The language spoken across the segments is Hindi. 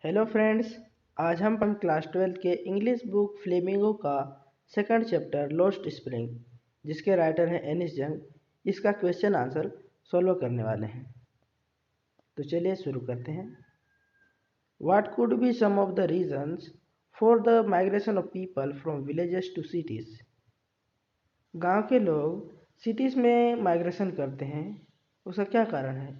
Hello friends. आज हम क्लास 12 के इंग्लिश बुक फ्लेमिंगो का सेकंड चैप्टर लॉस्ट स्प्रिंग, जिसके राइटर हैं एनिस जंग, इसका क्वेश्चन आंसर सॉल्व करने वाले हैं। तो चलिए शुरू करते हैं। What could be some of the reasons for the migration of people from villages to cities. गांव के लोग सिटीज में माइग्रेशन करते हैं, उसका क्या कारण है?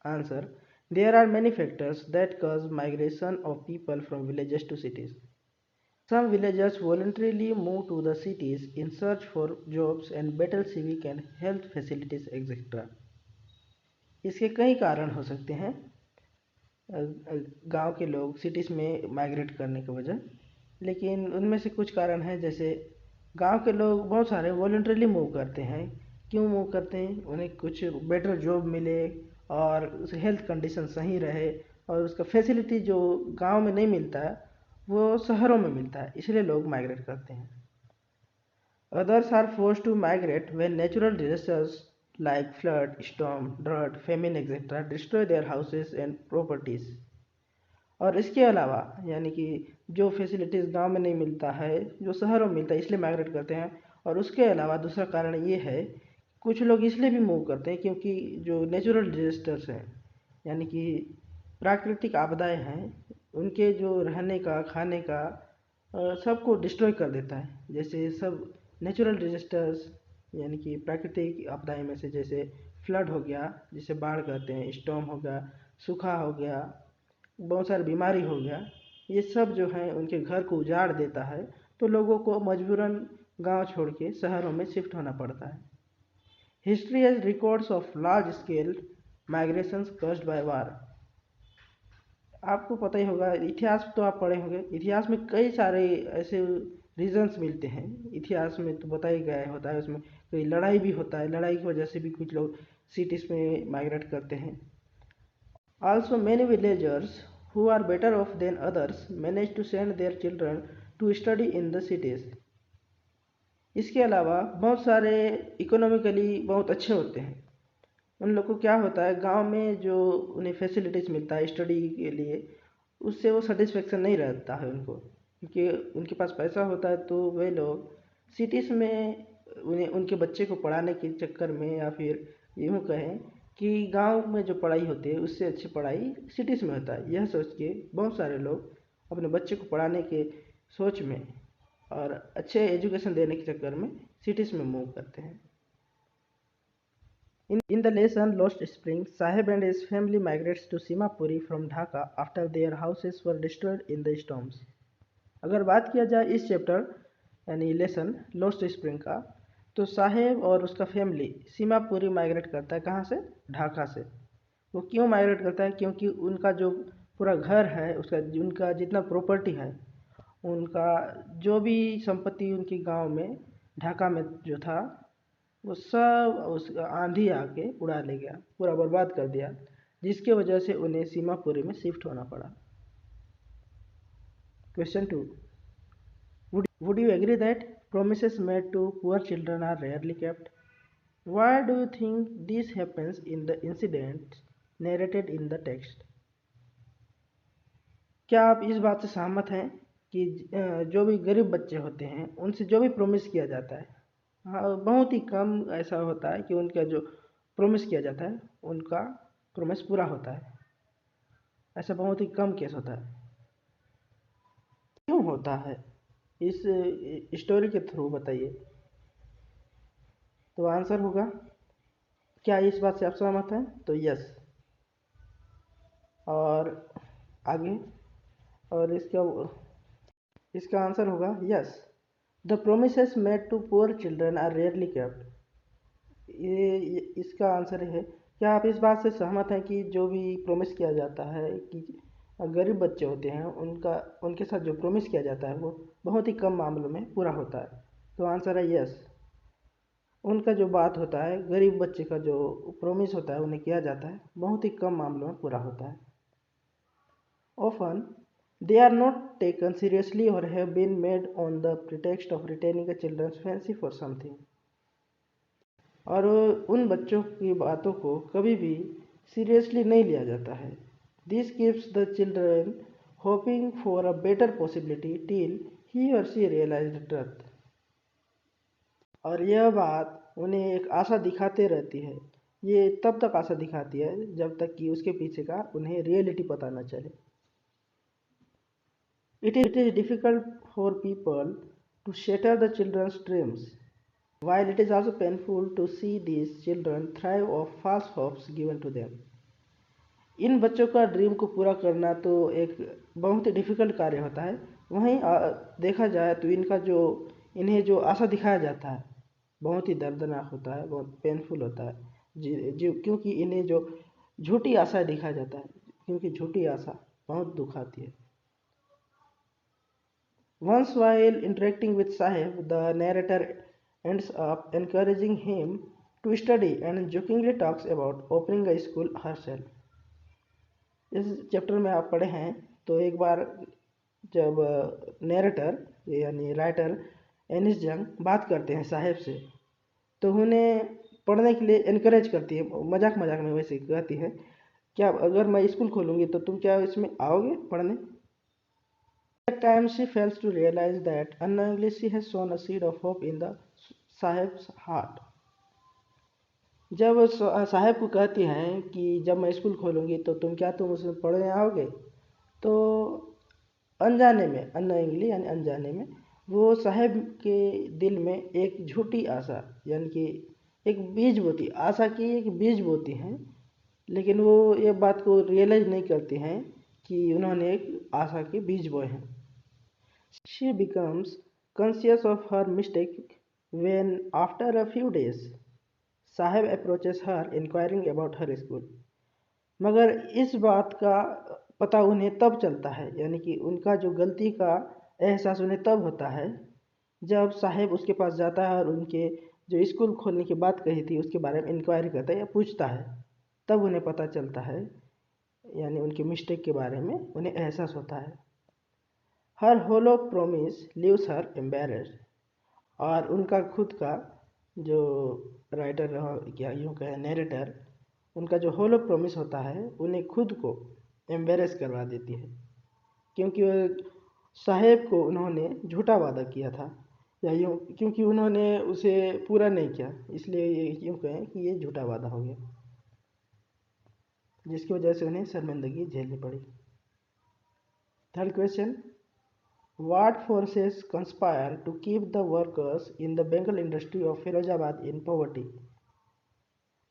Answer: there are many factors that cause migration of people from villages to cities. Some villagers voluntarily move to the cities in search for jobs and better civic and health facilities etc. इसके कई कारण हो सकते हैं गांव के लोग सिटीज़ में माइग्रेट करने की वजह, लेकिन उनमें से कुछ कारण हैं जैसे गांव के लोग बहुत सारे वॉलंटरीली मूव करते हैं। क्यों मूव करते हैं? उन्हें कुछ बेटर जॉब मिले और हेल्थ कंडीशन सही रहे और उसका फैसिलिटी जो गांव में नहीं मिलता है वो शहरों में मिलता है, इसलिए लोग माइग्रेट करते हैं। Others are forced to migrate when natural disasters like flood, storm, drought, famine etc. destroy their houses and properties. और इसके अलावा यानी कि जो फैसिलिटीज़ गांव में नहीं मिलता है जो शहरों में मिलता है, इसलिए माइग्रेट करते हैं। और उसके अलावा दूसरा कारण ये है, कुछ लोग इसलिए भी मूव करते हैं क्योंकि जो नेचुरल डिजास्टर्स हैं यानी कि प्राकृतिक आपदाएं हैं, उनके जो रहने का खाने का सबको डिस्ट्रॉय कर देता है। जैसे सब नेचुरल डिजास्टर्स यानी कि प्राकृतिक आपदाएं में से जैसे फ्लड हो गया, जिसे बाढ़ कहते हैं, स्टॉर्म हो गया, सूखा हो गया, बहुत सारी बीमारी हो गया, ये सब जो है उनके घर को उजाड़ देता है, तो लोगों को मजबूरन गांव छोड़ के शहरों में शिफ्ट होना पड़ता है। History has records of large scale migrations caused by war. आपको पता ही होगा, इतिहास तो आप पढ़े होंगे, इतिहास में कई सारे ऐसे रीजंस मिलते हैं। इतिहास में तो बता ही गया होता है, उसमें कोई लड़ाई भी होता है, लड़ाई की वजह से भी कुछ लोग सिटीज़ में माइग्रेट करते हैं। Also, many villagers who are better off than others manage to send their children to study in the cities. इसके अलावा बहुत सारे इकोनॉमिकली बहुत अच्छे होते हैं, उन लोग को क्या होता है, गांव में जो उन्हें फैसिलिटीज़ मिलता है स्टडी के लिए, उससे वो सेटिस्फेक्शन नहीं रहता है उनको, क्योंकि उनके पास पैसा होता है तो वे लोग सिटीज़ में उन्हें उनके बच्चे को पढ़ाने के चक्कर में, या फिर यूँ कहें कि गांव में जो पढ़ाई होती है उससे अच्छी पढ़ाई सिटीज़ में होता है, यह सोच के बहुत सारे लोग अपने बच्चे को पढ़ाने के सोच में और अच्छे एजुकेशन देने के चक्कर में सिटीज़ में मूव करते हैं। In the lesson Lost Spring, Sahib and his family migrates to Simapuri from Dhaka after their houses were destroyed in the storms. अगर बात किया जाए इस चैप्टर यानी लेसन लॉस्ट स्प्रिंग का, तो साहेब और उसका फैमिली सीमापुरी माइग्रेट करता है। कहाँ से? ढाका से। वो क्यों माइग्रेट करता है? क्योंकि उनका जो पूरा घर है, उसका उनका जितना प्रॉपर्टी है, उनका जो भी संपत्ति उनके गांव में ढाका में जो था, वो सब उस आंधी आके उड़ा ले गया, पूरा बर्बाद कर दिया, जिसके वजह से उन्हें सीमापुरी में शिफ्ट होना पड़ा। Question 2, would you agree that promises made to poor children are rarely kept? Why do you think this happens in the incidents narrated in the text? क्या आप इस बात से सहमत हैं कि जो भी गरीब बच्चे होते हैं उनसे जो भी प्रॉमिस किया जाता है, हाँ, बहुत ही कम ऐसा होता है कि उनका जो प्रॉमिस किया जाता है उनका प्रॉमिस पूरा होता है। ऐसा बहुत ही कम केस होता है। क्यों होता है? इस स्टोरी के थ्रू बताइए। तो आंसर होगा, क्या इस बात से आप सहमत हैं? तो यस। और आगे, और इसका आंसर होगा yes. The promises made to poor children are rarely kept. ये इसका आंसर है, क्या आप इस बात से सहमत हैं कि जो भी प्रॉमिस किया जाता है कि गरीब बच्चे होते हैं उनके साथ जो प्रॉमिस किया जाता है वो बहुत ही कम मामलों में पूरा होता है? तो आंसर है यस। उनका जो बात होता है, गरीब बच्चे का जो प्रॉमिस होता है उन्हें किया जाता है, बहुत ही कम मामलों में पूरा होता है। Often they are not taken seriously or have been made on the pretext of retaining a children's fancy for something. और उन बच्चों की बातों को कभी भी सीरियसली नहीं लिया जाता है। This keeps the children hoping for a better possibility till he or she realized the truth. और यह बात उन्हें एक आशा दिखाते रहती है। ये तब तक आशा दिखाती है जब तक कि उसके पीछे का उन्हें रियलिटी पता न चले। It is difficult for people to shatter the children's dreams, while it is also painful to see these children thrive off false hopes given to them. इन बच्चों का ड्रीम को पूरा करना तो एक बहुत ही डिफ़िकल्ट कार्य होता है। वहीं देखा जाए तो इन्हें जो आशा दिखाया जाता है बहुत ही दर्दनाक होता है, बहुत पेनफुल होता है जी क्योंकि इन्हें जो झूठी आशा दिखाया जाता है, क्योंकि झूठी आशा बहुत दुख आती है। Once while interacting with Sahib, the narrator ends up encouraging him to study and jokingly talks about opening a school herself. इस चैप्टर में आप पढ़े हैं तो एक बार जब नैरेटर यानी राइटर एनिस जंग बात करते हैं साहिब से तो उन्हें पढ़ने के लिए इनकरेज करती है, मजाक मजाक में वैसे कहती है क्या अगर मैं स्कूल खोलूँगी तो तुम क्या इसमें आओगे पढ़ने। At times she fails to realize that unknowingly she has sown a seed of hope in the Sahib's heart. जब साहब को कहती हैं कि जब मैं स्कूल खोलूँगी तो तुम उसमें पढ़ने आओगे, तो अनजाने में अननोइंगली यानी अनजाने में वो साहब के दिल में एक झूठी आशा यानी कि एक बीज बोती आशा की एक बीज बोती हैं, लेकिन वो ये बात को रियलाइज नहीं करती हैं कि उन्होंने एक आशा के बीज बोए हैं। She becomes conscious of her mistake when after a few days साहब approaches her inquiring about her school. मगर इस बात का पता उन्हें तब चलता है यानी कि उनका जो गलती का एहसास उन्हें तब होता है जब साहब उसके पास जाता है और उनके जो स्कूल खोलने की बात कही थी उसके बारे में इंक्वायरी करता है या पूछता है, तब उन्हें पता चलता है यानी उनके मिस्टेक के बारे में उन्हें एहसास होता है। हर होलो प्रोमिस लीव्स हर एम्बेरेस्ड, और उनका खुद का जो राइटर क्या यूँ कहें नैरेटर, उनका जो होलो प्रोमिस होता है उन्हें खुद को एम्बेरेस करवा देती है क्योंकि साहेब को उन्होंने झूठा वादा किया था या यूँ क्योंकि उन्होंने उसे पूरा नहीं किया, इसलिए ये यूँ कहें कि ये झूठा वादा हो गया जिसकी वजह से उन्हें शर्मिंदगी झेलनी पड़ी। Third question, What forces conspire to keep the workers in the Bengal industry of Firozabad in poverty?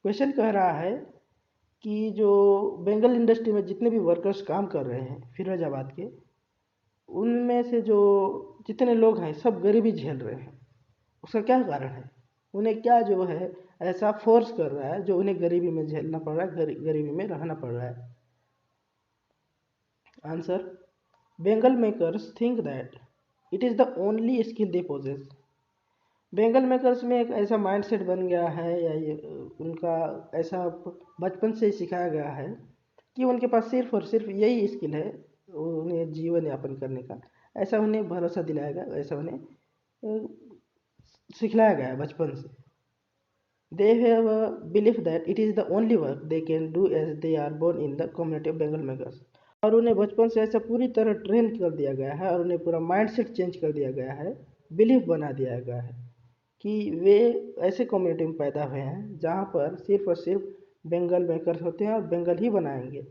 Question कह रहा है कि जो बेंगल इंडस्ट्री में जितने भी वर्कर्स काम कर रहे हैं फिरोजाबाद के, उनमें से जो जितने लोग हैं सब गरीबी झेल रहे हैं। उसका क्या कारण है? उन्हें क्या जो है ऐसा फोर्स कर रहा है जो उन्हें गरीबी में झेलना पड़ रहा है, गरीबी में रहना पड़ रहा है? Answer, Bengal makers think that it is the only skill they possess. Bengal makers में एक ऐसा माइंडसेट बन गया है या ये उनका ऐसा बचपन से ही सिखाया गया है कि उनके पास सिर्फ और सिर्फ यही स्किल है उन्हें जीवन यापन करने का। ऐसा उन्हें भरोसा दिलाया गया, ऐसा उन्हें सिखलाया गया है बचपन से। They have a belief that it is the only work they can do as they are born in the community of Bengal makers. और उन्हें बचपन से ऐसा पूरी तरह ट्रेन कर दिया गया है और उन्हें पूरा माइंडसेट चेंज कर दिया गया है, बिलीफ बना दिया गया है कि वे ऐसे कम्युनिटी में पैदा हुए हैं जहाँ पर सिर्फ और सिर्फ बेंगल मेकर्स होते हैं और बेंगल ही बनाएंगे,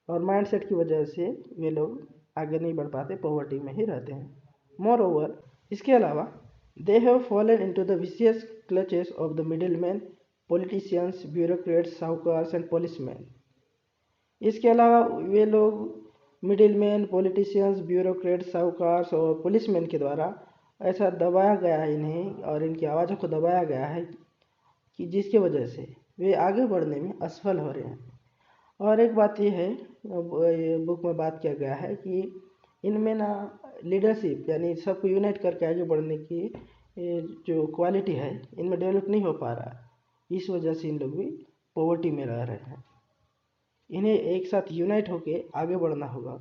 और माइंडसेट की वजह से वे लोग आगे नहीं बढ़ पाते, पॉवर्टी में ही रहते हैं। मोर ओवर, इसके अलावा they have fallen into the vicious clutches of the middleman, politicians, bureaucrats, sahukars and policeman. इसके अलावा वे लोग मिडिलमैन, पॉलिटिशियंस, ब्यूरोक्रेट्स, साहूकार्स और पुलिसमैन के द्वारा ऐसा दबाया गया है इन्हें और इनकी आवाज़ों को दबाया गया है कि जिसकी वजह से वे आगे बढ़ने में असफल हो रहे हैं। और एक बात ये है, बुक में बात किया गया है कि इनमें ना लीडरशिप यानी सबको यूनाइट करके आगे बढ़ने की जो क्वालिटी है इनमें डेवलप नहीं हो पा रहा, इस वजह से इन लोग भी पॉवर्टी में रह रहे हैं। इन्हें एक साथ यूनाइट होके आगे बढ़ना होगा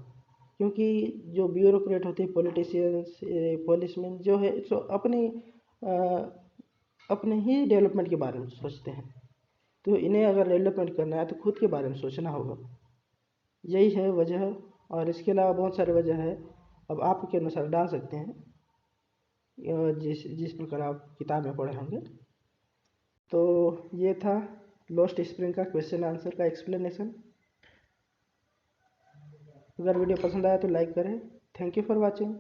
क्योंकि जो ब्यूरोक्रेट होते हैं, पॉलिटिशियंस, पुलिसमैन जो है सो अपने ही डेवलपमेंट के बारे में सोचते हैं, तो इन्हें अगर डेवलपमेंट करना है तो खुद के बारे में सोचना होगा। यही है वजह, और इसके अलावा बहुत सारे वजह है, अब आपके अनुसार डाल सकते हैं जिस जिस प्रकार आप किताब में पढ़े होंगे। तो ये था लोस्ट स्प्रिंग का क्वेश्चन आंसर का एक्सप्लेनेशन। अगर वीडियो पसंद आया तो लाइक करें। Thank you for watching.